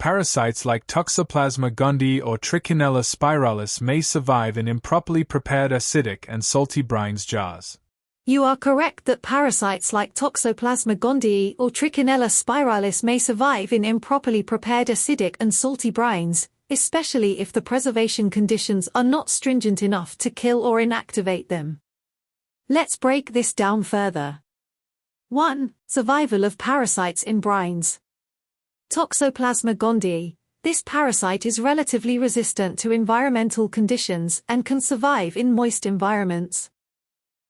parasites like Toxoplasma gondii or Trichinella spiralis may survive in improperly prepared acidic and salty brines jars. You are correct that parasites like Toxoplasma gondii or Trichinella spiralis may survive in improperly prepared acidic and salty brines, especially if the preservation conditions are not stringent enough to kill or inactivate them. Let's break this down further. 1. Survival of parasites in brines. Toxoplasma gondii. This parasite is relatively resistant to environmental conditions and can survive in moist environments.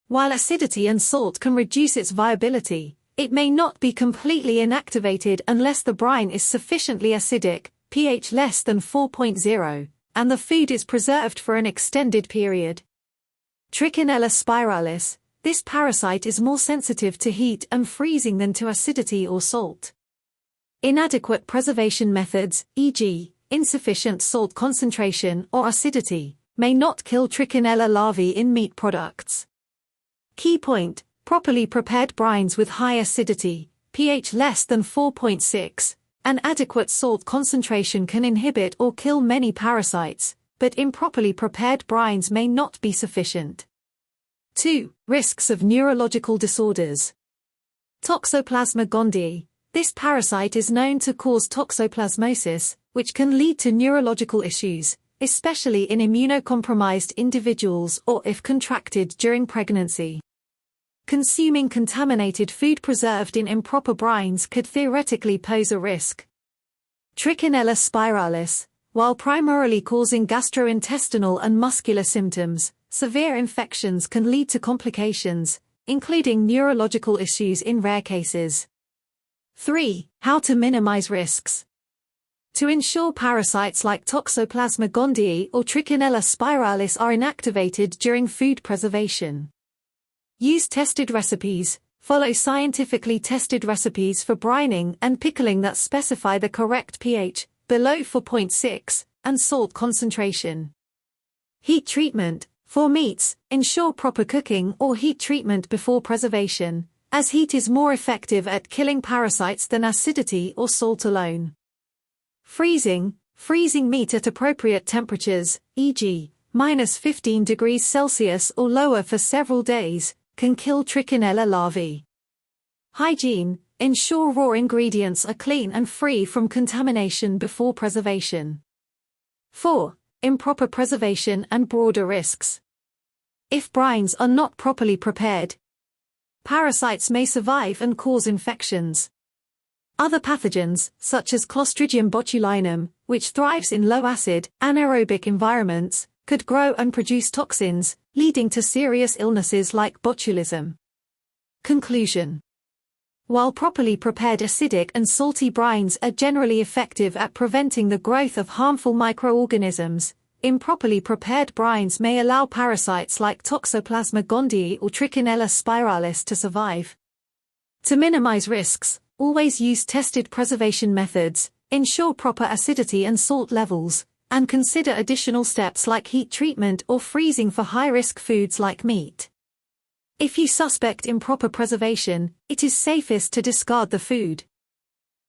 While acidity and salt can reduce its viability, it may not be completely inactivated unless the brine is sufficiently acidic, pH less than 4.0, and the food is preserved for an extended period. Trichinella spiralis. This parasite is more sensitive to heat and freezing than to acidity or salt. Inadequate preservation methods, e.g., insufficient salt concentration or acidity, may not kill Trichinella larvae in meat products. Key point: properly prepared brines with high acidity, pH less than 4.6, and adequate salt concentration can inhibit or kill many parasites, but improperly prepared brines may not be sufficient. 2. Risks of neurological disorders. Toxoplasma gondii. This parasite is known to cause toxoplasmosis, which can lead to neurological issues, especially in immunocompromised individuals or if contracted during pregnancy. Consuming contaminated food preserved in improper brines could theoretically pose a risk. Trichinella spiralis. While primarily causing gastrointestinal and muscular symptoms, severe infections can lead to complications, including neurological issues in rare cases. 3. How to minimize risks. To ensure parasites like Toxoplasma gondii or Trichinella spiralis are inactivated during food preservation. Use tested recipes. Follow scientifically tested recipes for brining and pickling that specify the correct pH, below 4.6, and salt concentration. Heat treatment. For meats, ensure proper cooking or heat treatment before preservation, as heat is more effective at killing parasites than acidity or salt alone. Freezing. Freezing meat at appropriate temperatures, e.g., -15 degrees Celsius or lower for several days, can kill Trichinella larvae. Hygiene. Ensure raw ingredients are clean and free from contamination before preservation. 4. Improper preservation and broader risks. If brines are not properly prepared, parasites may survive and cause infections. Other pathogens, such as Clostridium botulinum, which thrives in low-acid, anaerobic environments, could grow and produce toxins, leading to serious illnesses like botulism. Conclusion. While properly prepared acidic and salty brines are generally effective at preventing the growth of harmful microorganisms, improperly prepared brines may allow parasites like Toxoplasma gondii or Trichinella spiralis to survive. To minimize risks, always use tested preservation methods, ensure proper acidity and salt levels, and consider additional steps like heat treatment or freezing for high-risk foods like meat. If you suspect improper preservation, it is safest to discard the food.